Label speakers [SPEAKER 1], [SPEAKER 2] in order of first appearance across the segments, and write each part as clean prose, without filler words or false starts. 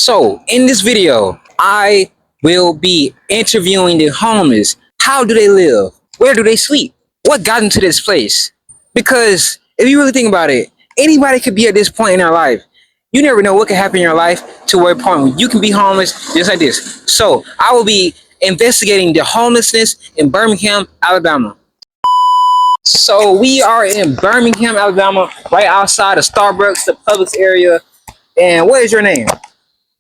[SPEAKER 1] So in this video, I will be interviewing the homeless. How do they live? Where do they sleep? What got into this place? Because if you really think about it, anybody could be at this point in their life. You never know what could happen in your life to where a point where you can be homeless just like this. So I will be investigating the homelessness in Birmingham, Alabama. So we are in Birmingham, Alabama, right outside of Starbucks, the Publix area. And what is your name?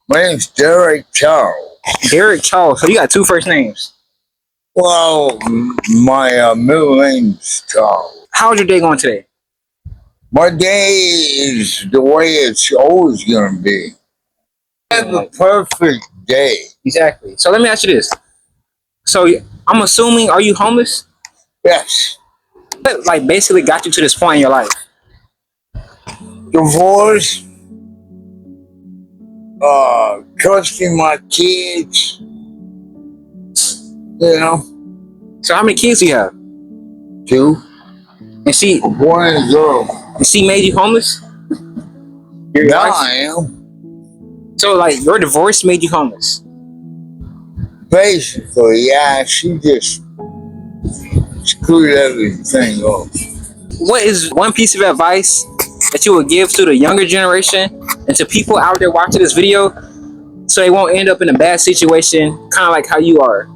[SPEAKER 2] My name's Derek Charles.
[SPEAKER 1] Derek Charles. So you got two first names.
[SPEAKER 2] Well, my middle name's Charles.
[SPEAKER 1] How's your day going today?
[SPEAKER 2] My day is the way it's always going to be. I have a perfect day.
[SPEAKER 1] Exactly. So let me ask you this. So I'm assuming, are you homeless?
[SPEAKER 2] Yes.
[SPEAKER 1] What, like, basically got you to this point in your life?
[SPEAKER 2] Divorce. Trusting my kids. You know.
[SPEAKER 1] So how many kids do you have?
[SPEAKER 2] 2.
[SPEAKER 1] And she,
[SPEAKER 2] Boy and girl.
[SPEAKER 1] and she made you homeless? Your
[SPEAKER 2] Now
[SPEAKER 1] wife?
[SPEAKER 2] I am.
[SPEAKER 1] So like your divorce made you homeless?
[SPEAKER 2] Basically, yeah, she just screwed everything up.
[SPEAKER 1] What is one piece of advice that you would give to the younger generation and to people out there watching this video so they won't end up in a bad situation, kind of like how you are?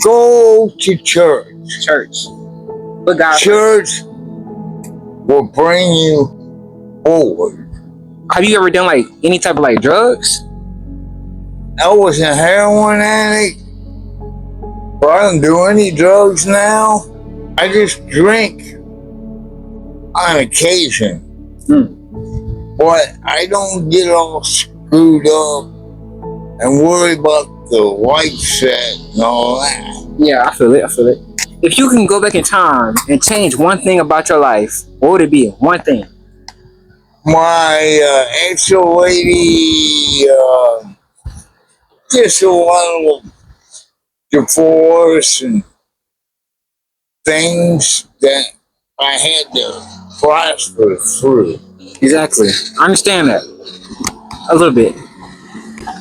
[SPEAKER 2] Go to church.
[SPEAKER 1] Church. But God,
[SPEAKER 2] Church will bring you forward.
[SPEAKER 1] have you ever done like any type of like drugs?
[SPEAKER 2] I was a heroin addict, but I don't do any drugs now. I just drink on occasion. But I don't get all screwed up and worry about the light set and all that.
[SPEAKER 1] Yeah, I feel it. I feel it. If you can go back in time and change one thing about your life, what would it be? One thing.
[SPEAKER 2] My ex-old lady, just a lot of divorce and things that I had to prosper through.
[SPEAKER 1] Exactly. I understand that. A little bit.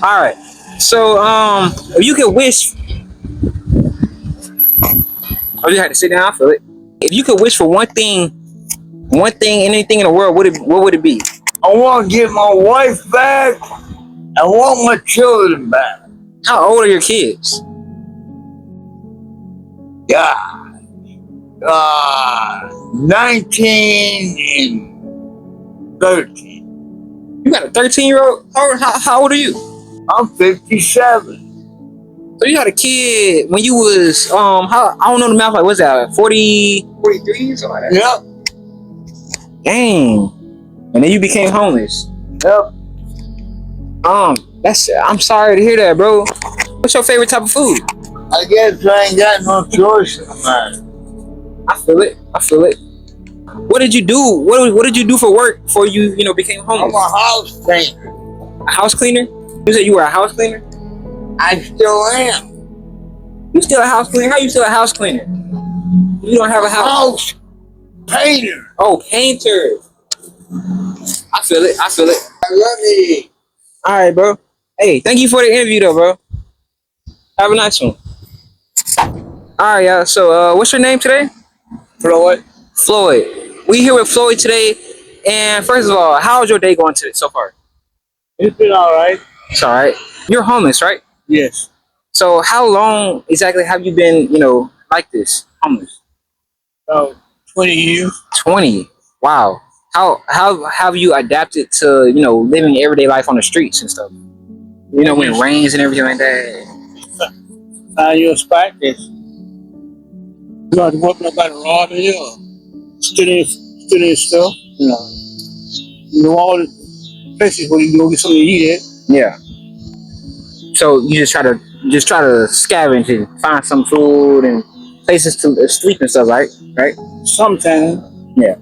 [SPEAKER 1] All right. So, if you could wish, oh, you had to sit down. I feel it. If you could wish for one thing, anything in the world, what would it be?
[SPEAKER 2] I want to get my wife back. I want my children back.
[SPEAKER 1] How old are your kids?
[SPEAKER 2] Yeah. 19 and 13.
[SPEAKER 1] You got a 13-year-old? How old are you?
[SPEAKER 2] I'm 57.
[SPEAKER 1] So you had a kid when you was how, I don't know the math, like what's that, 40, 43, something like that?
[SPEAKER 2] Yep.
[SPEAKER 1] Dang. And then you became homeless.
[SPEAKER 2] Yep.
[SPEAKER 1] I'm sorry to hear that, bro. What's your favorite type of food?
[SPEAKER 2] I guess I ain't got no choice in the matter.
[SPEAKER 1] I feel it. I feel it. What did you do? What did you do for work before you became homeless?
[SPEAKER 2] I'm a house painter.
[SPEAKER 1] A house cleaner? You said you were a house cleaner?
[SPEAKER 2] I still am.
[SPEAKER 1] You still a house cleaner? How you still a house cleaner? You don't have a house.
[SPEAKER 2] House painter.
[SPEAKER 1] Oh, painter. I feel it. I feel it.
[SPEAKER 2] I love it.
[SPEAKER 1] All right, bro. Hey, thank you for the interview, though, bro. Have a nice one. All right, y'all. So, what's your name today?
[SPEAKER 2] Floyd.
[SPEAKER 1] Floyd. We here with Floyd today. And first of all, how's your day going today so far?
[SPEAKER 2] It's been all right.
[SPEAKER 1] It's all right. You're homeless, right?
[SPEAKER 2] Yes.
[SPEAKER 1] So, how long exactly have you been, like this, homeless?
[SPEAKER 2] 20 years.
[SPEAKER 1] 20. Wow. How have you adapted to, living everyday life on the streets and stuff? When it rains and everything like that.
[SPEAKER 2] Find your spot. This. You have to work up by the road or student stuff. All the places where you can go get something to eat at.
[SPEAKER 1] Yeah. So you just try to scavenge and find some food and places to sleep and stuff, right? Right.
[SPEAKER 2] Sometimes.
[SPEAKER 1] Yeah.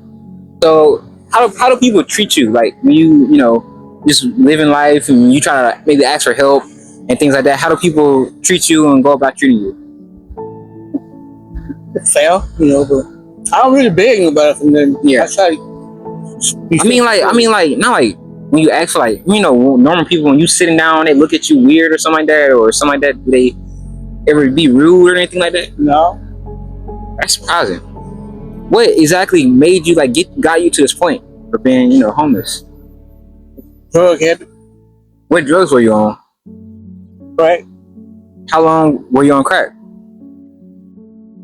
[SPEAKER 1] So how do people treat you? Like when you just living life and you try to maybe ask for help and things like that. How do people treat you and go about treating you?
[SPEAKER 2] Fair, but I don't really beg nobody from them.
[SPEAKER 1] Yeah.
[SPEAKER 2] I try
[SPEAKER 1] I mean, like, not like when you ask for, like, you know, normal people, when you sitting down, they look at you weird or something like that, or something like that? Do they ever be rude or anything like that?
[SPEAKER 3] No.
[SPEAKER 1] That's surprising. What exactly made you, like, got you to this point for being, you know, homeless?
[SPEAKER 3] Drug habit.
[SPEAKER 1] What drugs were you on?
[SPEAKER 3] Right.
[SPEAKER 1] How long were you on crack?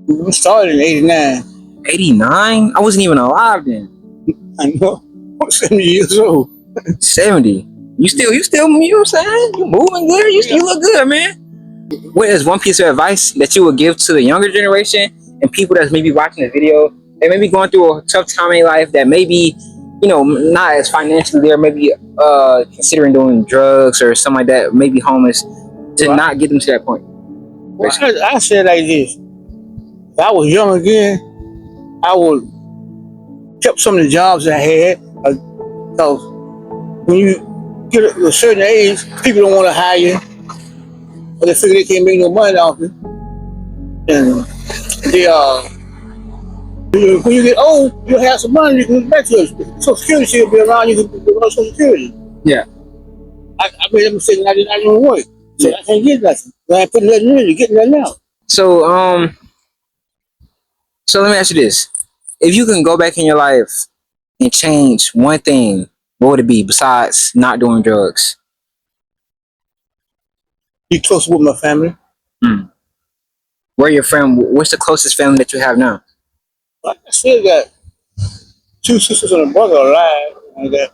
[SPEAKER 3] We started in 89.
[SPEAKER 1] 89? I wasn't even alive then.
[SPEAKER 3] I know. I'm 70 years old.
[SPEAKER 1] 70. You still, you know what I'm saying? You moving good. You look good, man. What is one piece of advice that you would give to the younger generation and people that's maybe watching the video, they may be going through a tough time in their life, that maybe, you know, not as financially there, maybe considering doing drugs or something like that, maybe homeless, to not get them to that point?
[SPEAKER 3] Well, I said like this. If I was young again, I would kept some of the jobs I had, because when you get a certain age, people don't want to hire you, or they figure they can't make no money off you. And they when you get old, you'll have some money, you can get back to it. Social Security will be around, you can go on Social Security.
[SPEAKER 1] Yeah.
[SPEAKER 3] I made a mistake and I didn't work. So I can't get nothing. I ain't putting nothing in, you're getting nothing out.
[SPEAKER 1] So so let me ask you this. If you can go back in your life and change one thing, what would it be besides not doing drugs?
[SPEAKER 3] Be close with my family.
[SPEAKER 1] Where your friend? What's the closest family that you have now?
[SPEAKER 3] I still got 2 sisters and a brother alive. I got an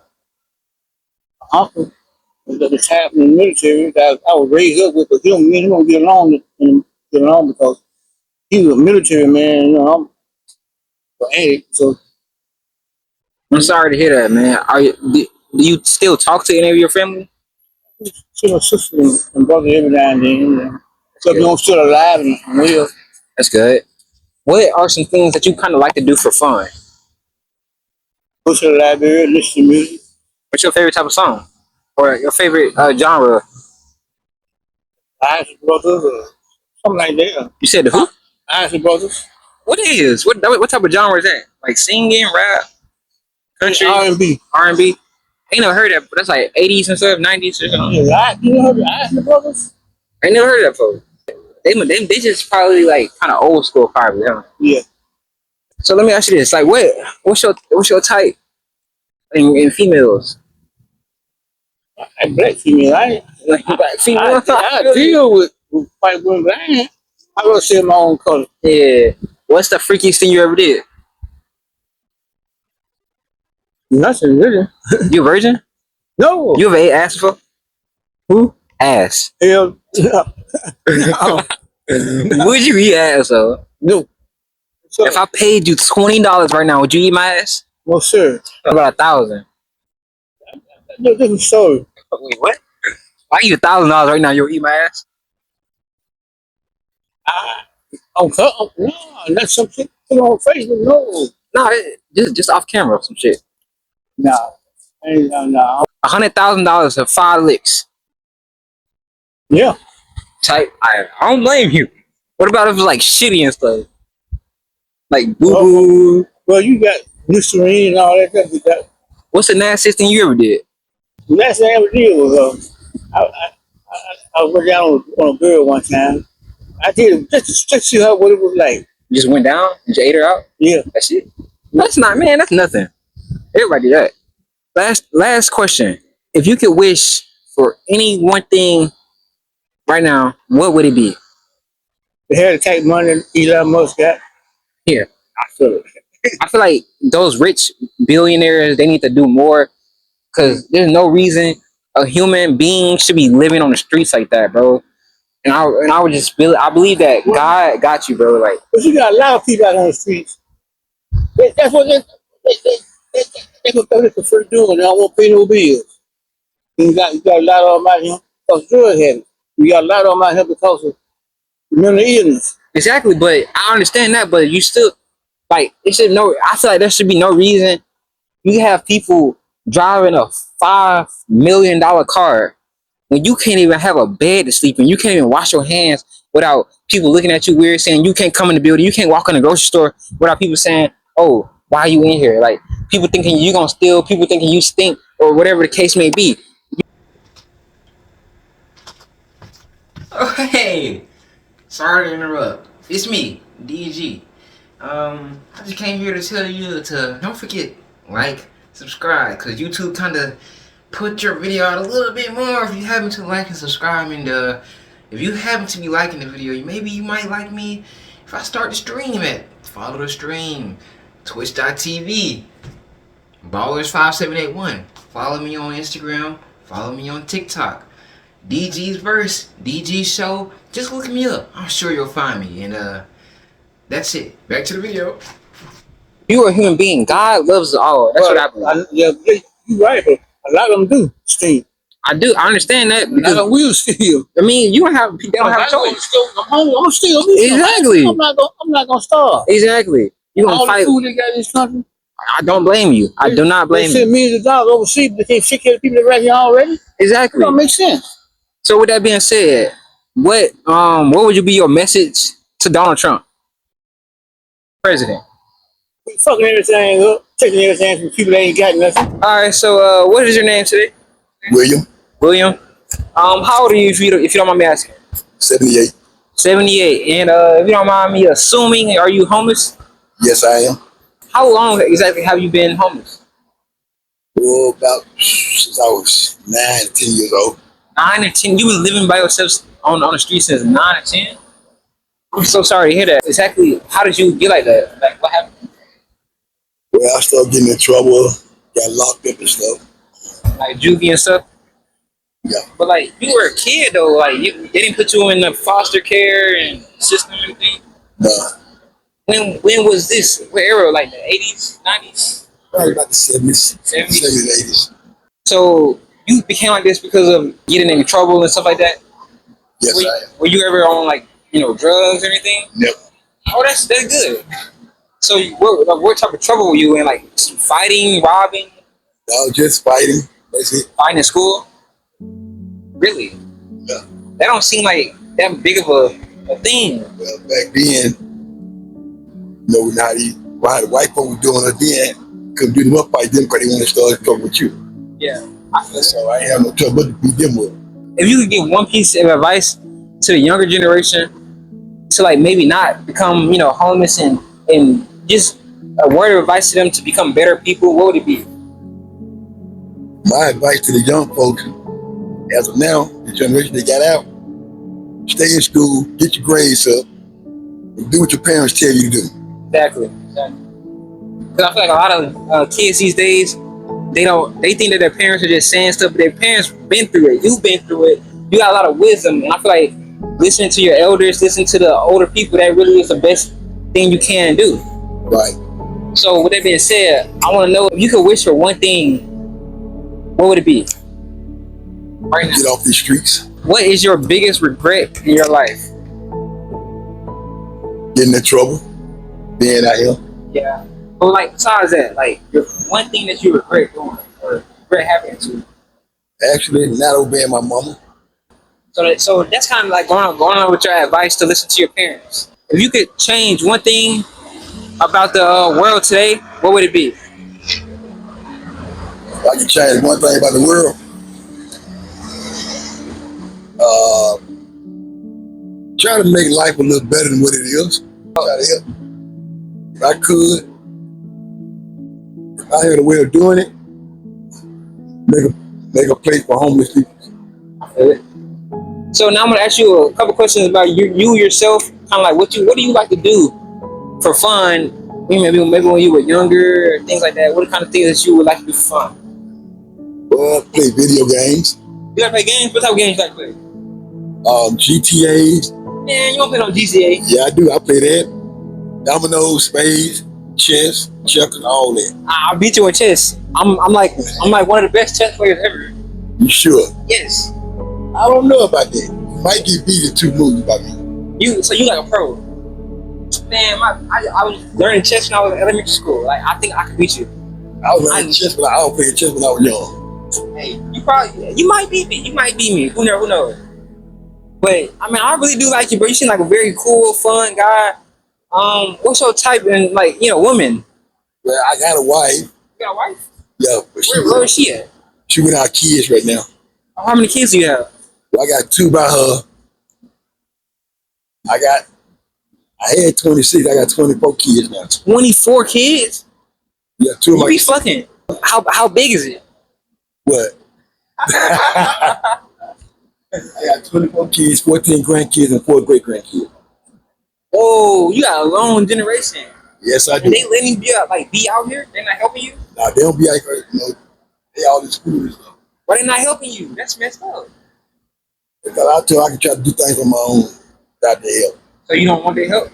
[SPEAKER 3] uncle that retired from the military that I was raised up with, but me and him don't get along because he was a military man, you know, I'm an addict, so.
[SPEAKER 1] I'm sorry to hear that, man. Do you still talk to any of your family?
[SPEAKER 3] See my sister and brother every now and then, you know. So I'm still alive and well.
[SPEAKER 1] That's good. What are some things that you kind of like to do for fun?
[SPEAKER 3] Go to the library, listen to music.
[SPEAKER 1] What's your favorite type of song? Or your favorite genre?
[SPEAKER 3] Isley Brothers or something like that.
[SPEAKER 1] You said the who?
[SPEAKER 3] Isley Brothers.
[SPEAKER 1] What type of genre is that? Like singing, rap, country,
[SPEAKER 3] R&B.
[SPEAKER 1] R&B? Ain't never heard that, but that's like 80s and stuff, 90s or something.
[SPEAKER 3] You know the Isley Brothers?
[SPEAKER 1] I ain't never heard of that before. They just probably like kind of old school, probably. Huh?
[SPEAKER 3] Yeah.
[SPEAKER 1] So let me ask you this: like, what's your type in females?
[SPEAKER 3] I black female. I
[SPEAKER 1] Black female.
[SPEAKER 3] I deal with white women, but I don't say my own color.
[SPEAKER 1] Yeah. What's the freakiest thing you ever did?
[SPEAKER 3] Nothing really.
[SPEAKER 1] You a virgin?
[SPEAKER 3] No.
[SPEAKER 1] You ever ate ass before?
[SPEAKER 3] Who?
[SPEAKER 1] Ass.
[SPEAKER 3] Hell. No.
[SPEAKER 1] Would you eat ass though?
[SPEAKER 3] No. So,
[SPEAKER 1] If I paid you $20 right now, would you eat my ass?
[SPEAKER 3] well, sir.
[SPEAKER 1] About $1,000.
[SPEAKER 3] No different story.
[SPEAKER 1] Wait, what? If I give you $1,000 right now, you'll eat my ass?
[SPEAKER 3] No, that's some shit put on Facebook. No.
[SPEAKER 1] No, just off camera, some shit.
[SPEAKER 3] No. No.
[SPEAKER 1] $100,000 for 5 licks.
[SPEAKER 3] Yeah.
[SPEAKER 1] Type. I don't blame you. What about if it was like shitty and stuff? Like boo boo.
[SPEAKER 3] Well, you got Listerine and all that stuff.
[SPEAKER 1] What's the nastiest thing you ever did?
[SPEAKER 3] The last thing I ever did was I went down on a girl one time. I did it just to see what it was like.
[SPEAKER 1] You just went down and you ate her out?
[SPEAKER 3] Yeah.
[SPEAKER 1] That's it. That's not, man, that's nothing. Everybody do that. Last question. If you could wish for any one thing right now, what would it be?
[SPEAKER 3] They had to take money Elon Musk got.
[SPEAKER 1] Here.
[SPEAKER 3] I feel it.
[SPEAKER 1] I feel like those rich billionaires, they need to do more, because there's no reason a human being should be living on the streets like that, bro. And I would just I believe that God got you, bro. Like,
[SPEAKER 3] but you got a lot of people out on the streets. That's what they prefer doing. They don't want to pay no bills. You got a lot of them out here because drug habit. You got a lot of them out here because of mental illness.
[SPEAKER 1] exactly, but I understand that, but you still, like, I feel like there should be no reason you have people driving a $5 million car when you can't even have a bed to sleep in. You can't even wash your hands without people looking at you weird, saying you can't come in the building. You can't walk in the grocery store without people saying, oh, why are you in here? Like, people thinking you gonna steal, people thinking you stink. or whatever the case may be. Oh, hey, sorry to interrupt. It's me, DG. I just came here to tell you to don't forget like, subscribe, cause YouTube kind of put your video out a little bit more if you happen to like and subscribe. And if you happen to be liking the video, maybe you might like me if I start to stream it. Follow the stream, twitch.tv, ballers5781. Follow me on Instagram, follow me on TikTok. DG's Verse, DG Show. Just look me up. I'm sure you'll find me. And that's it. Back to the video. You are a human being. God loves us all. That's what I believe.
[SPEAKER 3] Yeah, you're right, but a lot of them do stream.
[SPEAKER 1] I do. I understand that.
[SPEAKER 3] A lot of them will steal.
[SPEAKER 1] I mean, you don't have. They don't have a choice.
[SPEAKER 3] I'm hungry. I'm still.
[SPEAKER 1] Exactly.
[SPEAKER 3] I'm not gonna starve.
[SPEAKER 1] Exactly. You gonna
[SPEAKER 3] All
[SPEAKER 1] fight?
[SPEAKER 3] the food they got in this country.
[SPEAKER 1] I don't blame you. I do not blame
[SPEAKER 3] They send
[SPEAKER 1] you.
[SPEAKER 3] millions of dollars overseas, but they can't take care of the people that right here already. It
[SPEAKER 1] Exactly.
[SPEAKER 3] don't make sense.
[SPEAKER 1] So with that being said, what would you be your message to Donald Trump, president?
[SPEAKER 3] Fucking everything up, taking everything from people that ain't got nothing.
[SPEAKER 1] All right. So what is your name today?
[SPEAKER 2] William,
[SPEAKER 1] William. How old are you if you don't mind me asking?
[SPEAKER 2] 78.
[SPEAKER 1] 78. And if you don't mind me assuming, are you homeless?
[SPEAKER 2] Yes, I am.
[SPEAKER 1] How long exactly have you been homeless?
[SPEAKER 2] Well, about since I was 9 to 10 years old.
[SPEAKER 1] 9 or 10. You were living by yourself on the street since 9 or 10. I'm so sorry to hear that. Exactly. How did you get like that? Like what happened?
[SPEAKER 2] Well, I started getting in trouble, got locked up and stuff.
[SPEAKER 1] Like juvie and stuff.
[SPEAKER 2] Yeah.
[SPEAKER 1] But like you were a kid though. Like they didn't put you in the foster care and system and everything.
[SPEAKER 2] Nah.
[SPEAKER 1] When was this? What era? Like the 80s, 90s?
[SPEAKER 2] Probably about the 70s,
[SPEAKER 1] 70s.
[SPEAKER 2] 70s, 80s.
[SPEAKER 1] So you became like this because of getting in trouble and stuff like that?
[SPEAKER 2] Yes, I am.
[SPEAKER 1] Were you ever on like, drugs or anything?
[SPEAKER 2] Never.
[SPEAKER 1] Oh, that's good. So what type of trouble were you in? Like fighting, robbing?
[SPEAKER 2] I was just fighting. That's it.
[SPEAKER 1] Fighting in school? Really?
[SPEAKER 2] Yeah.
[SPEAKER 1] That don't seem like that big of a thing.
[SPEAKER 2] Well, back then, why the white folk were doing it then, couldn't beat them up by them because they want to start trouble with you.
[SPEAKER 1] Yeah.
[SPEAKER 2] So I ain't have no trouble to beat them with.
[SPEAKER 1] If you could give one piece of advice to the younger generation to like maybe not become, homeless and just a word of advice to them to become better people, what would it be?
[SPEAKER 2] My advice to the young folks, as of now, the generation that got out, stay in school, get your grades up, and do what your parents tell you to do.
[SPEAKER 1] Exactly. Because I feel like a lot of kids these days, they think that their parents are just saying stuff, but their parents been through it. You've been through it. You got a lot of wisdom, and I feel like listening to your elders, listening to the older people, that really is the best thing you can do.
[SPEAKER 2] Right.
[SPEAKER 1] So with that being said, I want to know if you could wish for one thing, what would it be? Right now.
[SPEAKER 2] Get off these streets.
[SPEAKER 1] What is your biggest regret in your life?
[SPEAKER 2] Getting in trouble. Being out here.
[SPEAKER 1] Yeah. But like besides that, like your one thing that you regret doing or regret happening to.
[SPEAKER 2] Actually, not obeying my mama.
[SPEAKER 1] So that's kind of like going on with your advice to listen to your parents. If you could change one thing about the world today, what would it be?
[SPEAKER 2] If I could change one thing about the world, try to make life a little better than what it is. Try to help. If I could, if I had a way of doing it, make a place for homeless people.
[SPEAKER 1] I feel it. So now I'm gonna ask you a couple questions about you yourself. Kind of like what do you like to do for fun? Maybe when you were younger, things like that. What kind of things that you would like to do for fun?
[SPEAKER 2] Well, play video games.
[SPEAKER 1] You like to play games? What type of games you like to play?
[SPEAKER 2] GTAs.
[SPEAKER 1] Man, you don't play no GTA.
[SPEAKER 2] Yeah, I do. I play that. Dominoes, spades, chess, checkers, all that.
[SPEAKER 1] I beat you in chess. I'm like one of the best chess players ever.
[SPEAKER 2] You sure?
[SPEAKER 1] Yes.
[SPEAKER 2] I don't know about that. Might get beat in 2 moves by me.
[SPEAKER 1] So you like a pro? Man, I was learning chess when I was in elementary school. Like I think I could beat you.
[SPEAKER 2] I was playing chess, but I was playing chess when I was young.
[SPEAKER 1] Hey, you might beat me. You might beat me. Who knows? But I mean, I really do like you, bro. You seem like a very cool, fun guy. What's your type in woman?
[SPEAKER 2] Well, I got a wife.
[SPEAKER 1] You got a wife?
[SPEAKER 2] Yeah, but
[SPEAKER 1] Where is she at?
[SPEAKER 4] She with our kids right now.
[SPEAKER 1] How many kids do you have?
[SPEAKER 4] Well, I got 2 by her. I had 26. I got 24 kids now.
[SPEAKER 1] 24 kids?
[SPEAKER 4] Yeah, 2 of
[SPEAKER 1] You
[SPEAKER 4] my
[SPEAKER 1] be fucking. How big is it?
[SPEAKER 4] What? I got 24 kids, 14 grandkids, and 4 great grandkids.
[SPEAKER 1] Oh, you got a long generation.
[SPEAKER 4] Yes, I do.
[SPEAKER 1] And they letting you be out here? They're not helping you?
[SPEAKER 4] Nah, they don't be out here, they all in school and stuff.
[SPEAKER 1] Why they not helping you? That's messed up.
[SPEAKER 4] Because I tell I can try to do things on my own without their help.
[SPEAKER 1] So you don't want their help?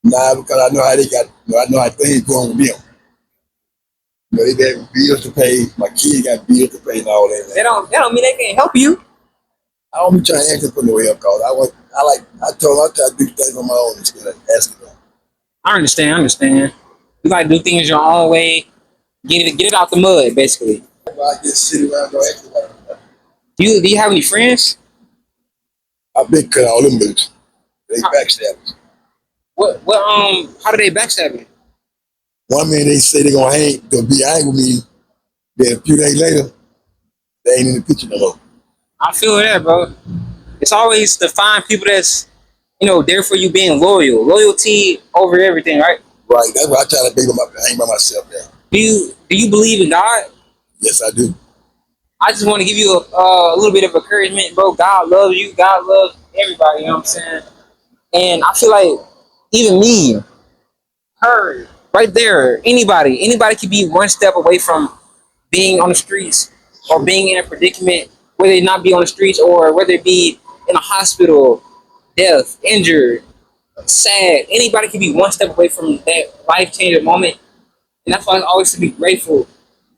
[SPEAKER 4] Nah, because I know how they got, I know how things going with them. They got bills to pay. My kids got bills to pay and all that.
[SPEAKER 1] That don't mean they can't help you.
[SPEAKER 4] I don't be trying to ask them for no help, cause I told them I try to do things on my own instead of asking them.
[SPEAKER 1] I understand. You gotta do things your own way. Get it out the mud, basically.
[SPEAKER 4] I just sit around and don't ask them.
[SPEAKER 1] Do you have any friends?
[SPEAKER 4] I've been cut all them loose. They backstabbers.
[SPEAKER 1] How do they backstab you?
[SPEAKER 4] One minute they say they're gonna be angry with me. Then a few days later, they ain't in the picture no more.
[SPEAKER 1] I feel that, bro. It's always to find people that's, there for you, being loyal. Loyalty over everything, right?
[SPEAKER 4] Right. That's why I try to hang by myself now.
[SPEAKER 1] Do you believe in God?
[SPEAKER 4] Yes, I do.
[SPEAKER 1] I just want to give you a little bit of encouragement, bro. God loves you. God loves everybody. You know what I'm saying? And I feel like even me, her, right there, anybody could be one step away from being on the streets or being in a predicament, whether it not be on the streets or whether it be in a hospital, death, injured, sad. Anybody can be one step away from that life-changing moment. And that's why I always to be grateful.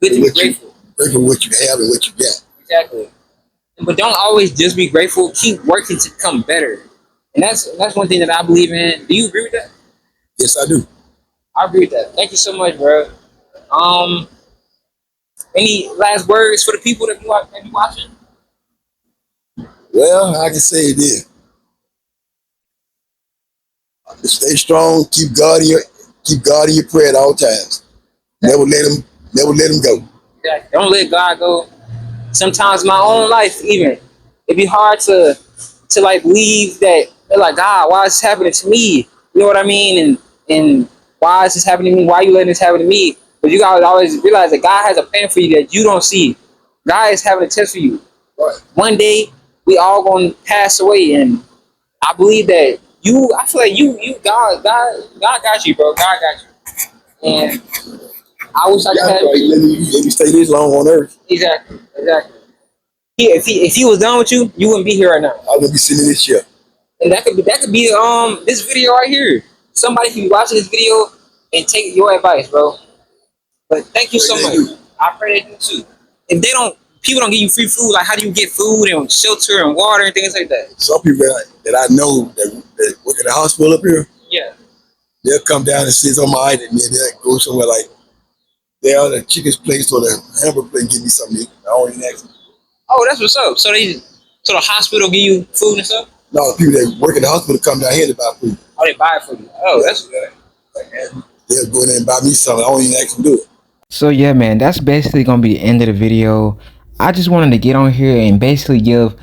[SPEAKER 1] Good to be grateful.
[SPEAKER 4] Grateful for what you have and what you got.
[SPEAKER 1] Exactly. But don't always just be grateful. Keep working to become better. And that's one thing that I believe in. Do you agree with that?
[SPEAKER 4] Yes, I do.
[SPEAKER 1] I agree with that. Thank you so much, bro. Any last words for the people that be watching?
[SPEAKER 4] Well, I can say it is. Stay strong. Keep God in your prayer at all times. Never let him go.
[SPEAKER 1] Yeah, don't let God go. Sometimes my own life, even it'd be hard to believe that, like, God, why is this happening to me? You know what I mean? And why is this happening to me? Why are you letting this happen to me? But you gotta always realize that God has a plan for you that you don't see. God is having a test for you.
[SPEAKER 4] Right.
[SPEAKER 1] One day we all gonna pass away, and I believe that I feel like God got you, bro. God got you. And I wish I could have
[SPEAKER 4] you. Let me stay this long on earth.
[SPEAKER 1] Exactly. If he was done with you, you wouldn't be here right now.
[SPEAKER 4] I wouldn't be sitting in this chair.
[SPEAKER 1] And that could be this video right here. Somebody can be watching this video and take your advice, bro. But thank you so much. I pray they do too. If people don't give you free food, like how do you get food and shelter and water and things like that?
[SPEAKER 4] Some people that I know that work at the hospital up here,
[SPEAKER 1] Yeah.
[SPEAKER 4] they'll come down and sit on my item and then they'll go somewhere like they're the chicken's place or the hamburger place and give me something to eat. I don't even ask them.
[SPEAKER 1] Oh, that's what's up. So the hospital give you food and stuff?
[SPEAKER 4] No, the people that work at the hospital come down here to buy food.
[SPEAKER 1] Oh, they buy it for you. Oh, that's good.
[SPEAKER 4] They'll go in there and buy me something. I don't even ask them to do it.
[SPEAKER 5] So yeah, man, that's basically gonna be the end of the video. I just wanted to get on here and basically give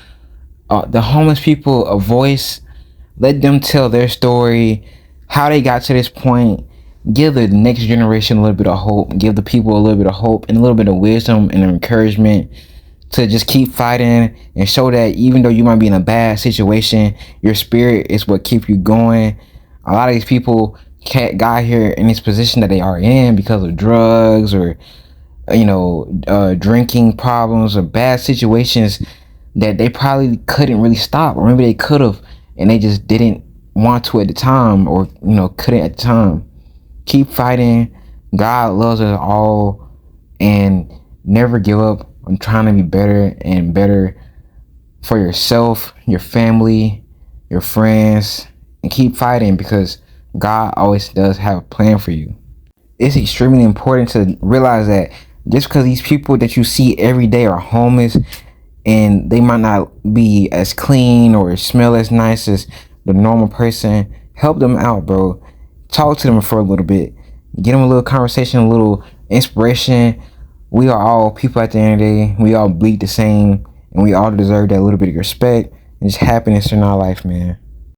[SPEAKER 5] the homeless people a voice, let them tell their story, how they got to this point, give the next generation a little bit of hope, give the people a little bit of hope and a little bit of wisdom and encouragement to just keep fighting and show that even though you might be in a bad situation, your spirit is what keeps you going. A lot of these people got here in this position that they are in because of drugs or drinking problems or bad situations that they probably couldn't really stop, or maybe they could have and they just didn't want to at the time, or couldn't at the time. Keep fighting. God loves us all, and never give up on trying to be better and better for yourself, your family, your friends, and keep fighting because God always does have a plan for you. It's extremely important to realize that just because these people that you see every day are homeless and they might not be as clean or smell as nice as the normal person, help them out, bro. Talk to them for a little bit. Get them a little conversation, a little inspiration. we are all people at the end of the day. We all bleed the same, and we all deserve that little bit of respect and just happiness in our life, man.